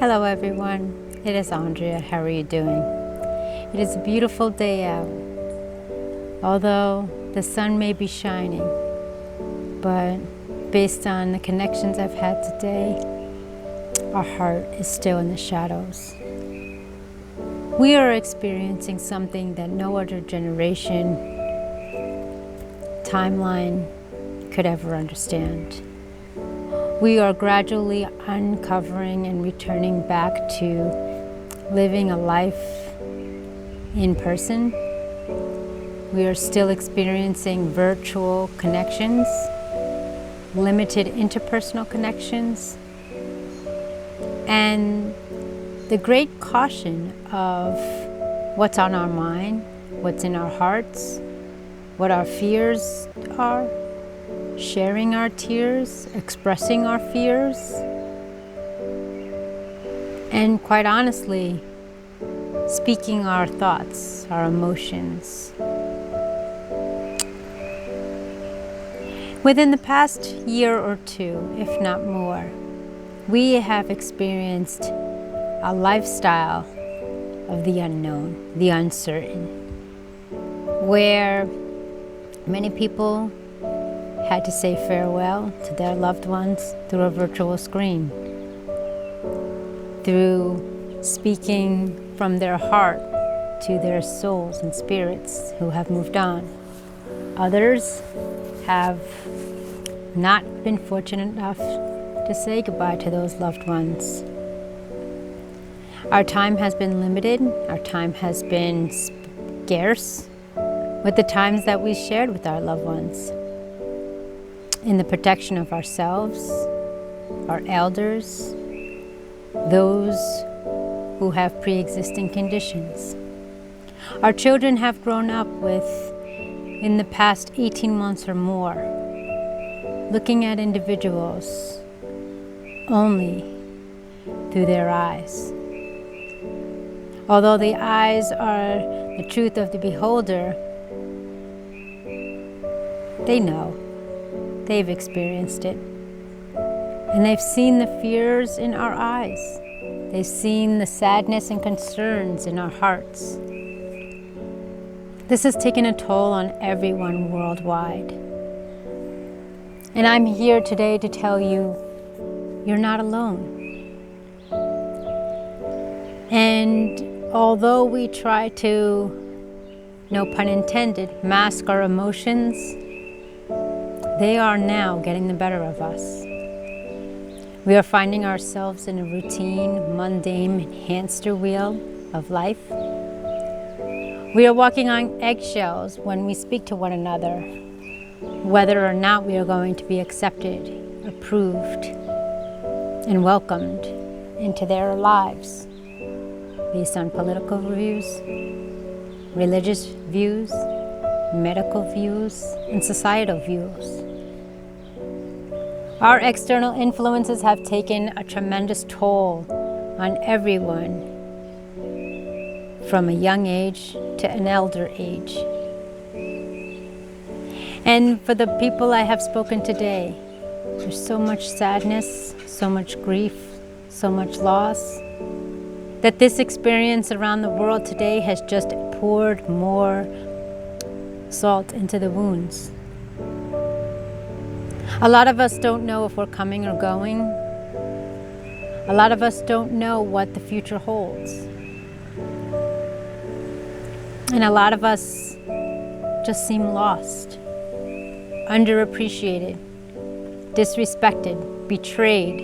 Hello everyone, it is Andrea. How are you doing? It is a beautiful day out. Although the sun may be shining, but based on the connections I've had today, our heart is still in the shadows. We are experiencing something that no other generation, timeline could ever understand. We are gradually uncovering and returning back to living a life in person. We are still experiencing virtual connections, limited interpersonal connections, and the great caution of what's on our mind, what's in our hearts, what our fears are, sharing our tears, expressing our fears, and quite honestly, speaking our thoughts, our emotions. Within the past year or two, if not more, we have experienced a lifestyle of the unknown, the uncertain, where many people had to say farewell to their loved ones through a virtual screen, through speaking from their heart to their souls and spirits who have moved on. Others have not been fortunate enough to say goodbye to those loved ones. Our time has been limited, our time has been scarce with the times that we shared with our loved ones. In the protection of ourselves, our elders, those who have pre-existing conditions. Our children have grown up with, in the past 18 months or more, looking at individuals only through their eyes. Although the eyes are the truth of the beholder, they know. They've experienced it. And they've seen the fears in our eyes. They've seen the sadness and concerns in our hearts. This has taken a toll on everyone worldwide. And I'm here today to tell you, you're not alone. And although we try to, no pun intended, mask our emotions, they are now getting the better of us. We are finding ourselves in a routine, mundane hamster wheel of life. We are walking on eggshells when we speak to one another, whether or not we are going to be accepted, approved, and welcomed into their lives based on political views, religious views, medical views, and societal views. Our external influences have taken a tremendous toll on everyone from a young age to an elder age. And for the people I have spoken today, there's so much sadness, so much grief, so much loss, that this experience around the world today has just poured more salt into the wounds. A lot of us don't know if we're coming or going. A lot of us don't know what the future holds. And a lot of us just seem lost, underappreciated, disrespected, betrayed.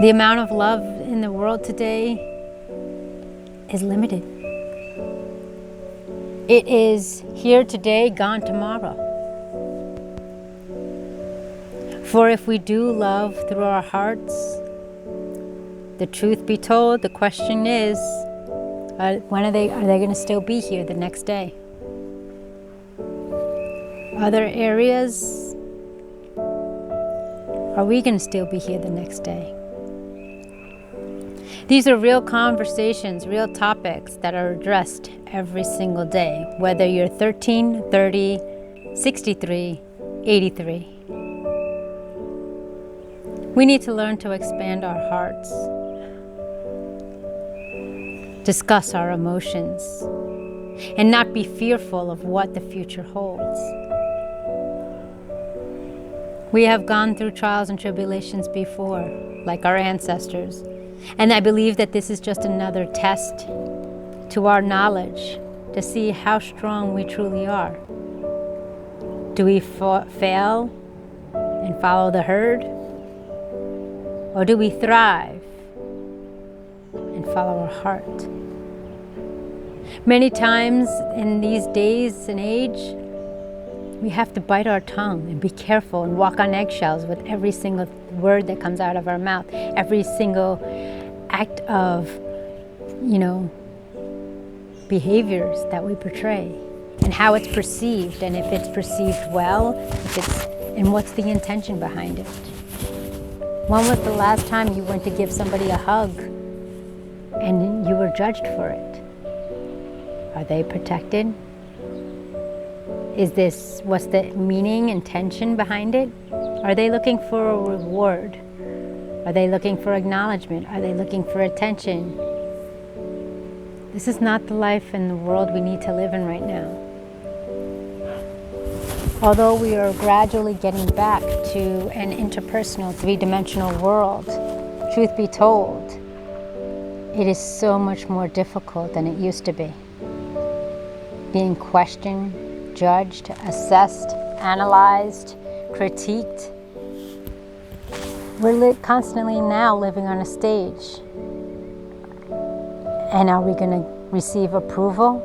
The amount of love in the world today is limited. It is here today, gone tomorrow. For if we do love through our hearts, the truth be told, the question is, when are they going to still be here the next day? Other areas, are we going to still be here the next day? These are real conversations, real topics that are addressed every single day, whether you're 13, 30, 63, 83. We need to learn to expand our hearts, discuss our emotions, and not be fearful of what the future holds. We have gone through trials and tribulations before, like our ancestors, and I believe that this is just another test to our knowledge to see how strong we truly are. Do we fail and follow the herd? Or do we thrive and follow our heart? Many times in these days and age, we have to bite our tongue and be careful and walk on eggshells with every single word that comes out of our mouth, every single act of, behaviors that we portray, and how it's perceived, and if it's perceived well, and what's the intention behind it. When was the last time you went to give somebody a hug and you were judged for it? Are they protected? What's the meaning, intention behind it? Are they looking for a reward? Are they looking for acknowledgement? Are they looking for attention? This is not the life and the world we need to live in right now. Although we are gradually getting back to an interpersonal, three-dimensional world, truth be told, it is so much more difficult than it used to be. Being questioned, judged, assessed, analyzed, critiqued. We're constantly now living on a stage. And are we going to receive approval?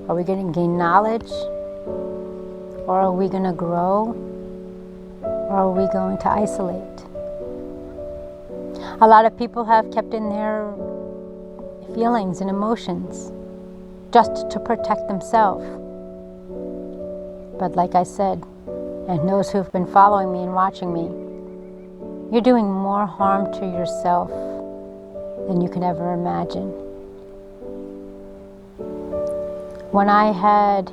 Are we going to gain knowledge? Or are we going to grow? Or are we going to isolate? A lot of people have kept in their feelings and emotions just to protect themselves. But like I said, and those who've been following me and watching me, you're doing more harm to yourself than you can ever imagine. When I had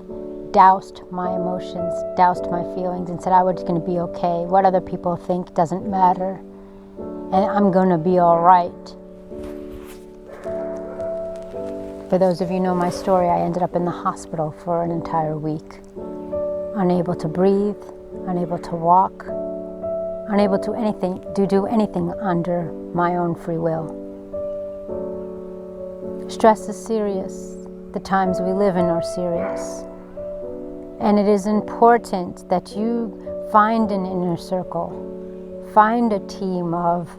doused my emotions, doused my feelings, and said I was going to be okay, what other people think doesn't matter, and I'm going to be all right. For those of you who know my story, I ended up in the hospital for an entire week. Unable to breathe, unable to walk, unable to do anything under my own free will. Stress is serious. The times we live in are serious. And it is important that you find an inner circle, find a team of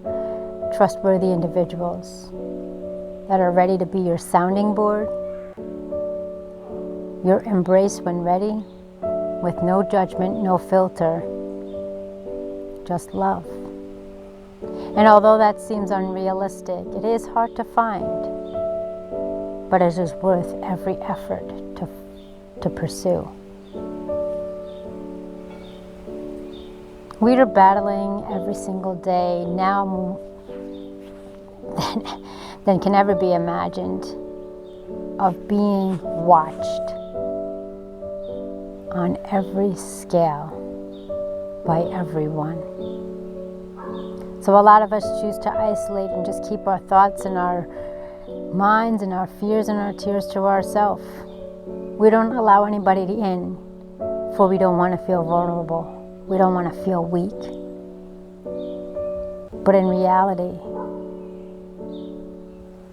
trustworthy individuals that are ready to be your sounding board, your embrace when ready, with no judgment, no filter, just love. And although that seems unrealistic, it is hard to find, but it is worth every effort to pursue. We are battling every single day now more than can ever be imagined of being watched on every scale by everyone. So a lot of us choose to isolate and just keep our thoughts and our minds and our fears and our tears to ourselves. We don't allow anybody in, for we don't want to feel vulnerable. We don't want to feel weak. But in reality,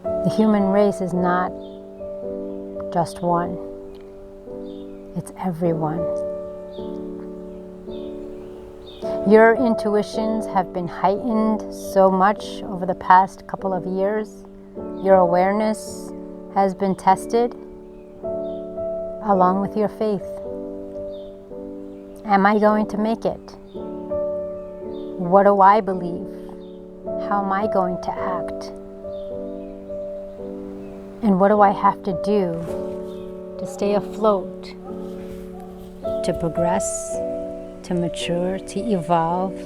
the human race is not just one. It's everyone. Your intuitions have been heightened so much over the past couple of years. Your awareness has been tested along with your faith. Am I going to make it? What do I believe? How am I going to act? And what do I have to do to stay afloat, to progress, to mature, to evolve,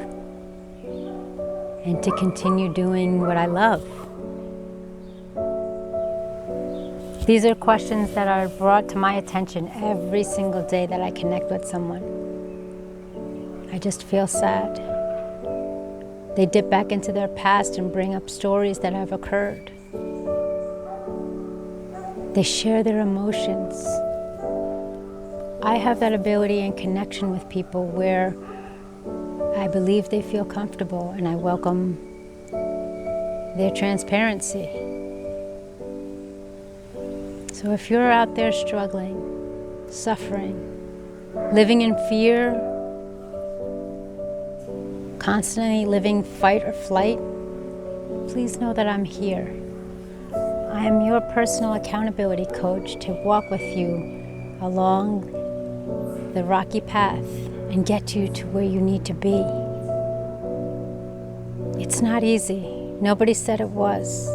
and to continue doing what I love? These are questions that are brought to my attention every single day that I connect with someone. I just feel sad. They dip back into their past and bring up stories that have occurred. They share their emotions. I have that ability and connection with people where I believe they feel comfortable, and I welcome their transparency. So if you're out there struggling, suffering, living in fear, constantly living fight or flight, please know that I'm here. I am your personal accountability coach to walk with you along the rocky path and get you to where you need to be. It's not easy. Nobody said it was.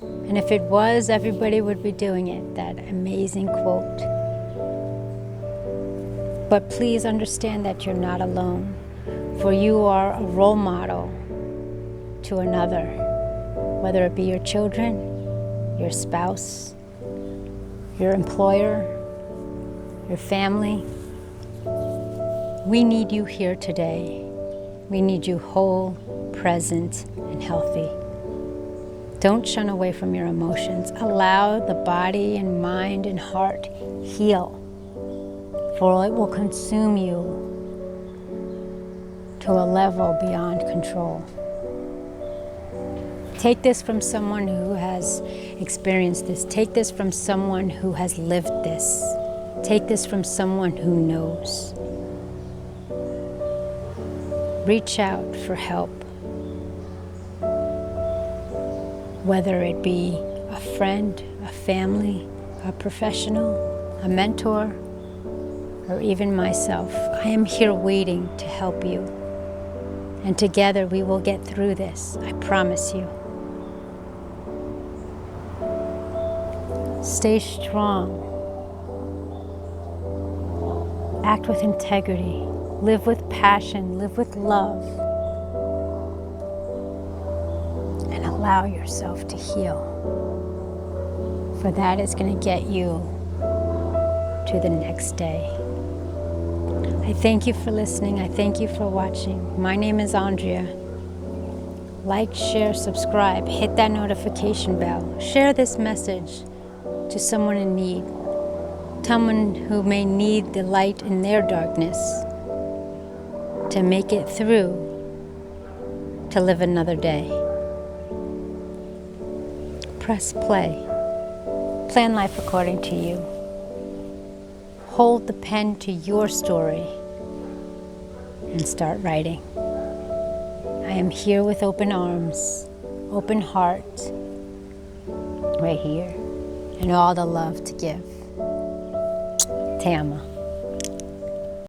And if it was, everybody would be doing it, that amazing quote. But please understand that you're not alone, for you are a role model to another, whether it be your children, your spouse, your employer, your family. We need you here today. We need you whole, present, and healthy. Don't shun away from your emotions. Allow the body and mind and heart heal, for it will consume you to a level beyond control. Take this from someone who has experienced this. Take this from someone who has lived this. Take this from someone who knows. Reach out for help, whether it be a friend, a family, a professional, a mentor, or even myself. I am here waiting to help you. And together we will get through this, I promise you. Stay strong. Act with integrity. Live with passion. Live with love. And allow yourself to heal. For that is going to get you to the next day. I thank you for listening. I thank you for watching. My name is Andrea. Like, share, subscribe, hit that notification bell. Share this message to someone in need, someone who may need the light in their darkness to make it through to live another day. Press play. Plan life according to you. Hold the pen to your story and start writing. I am here with open arms, open heart, right here, and all the love to give. Te amo.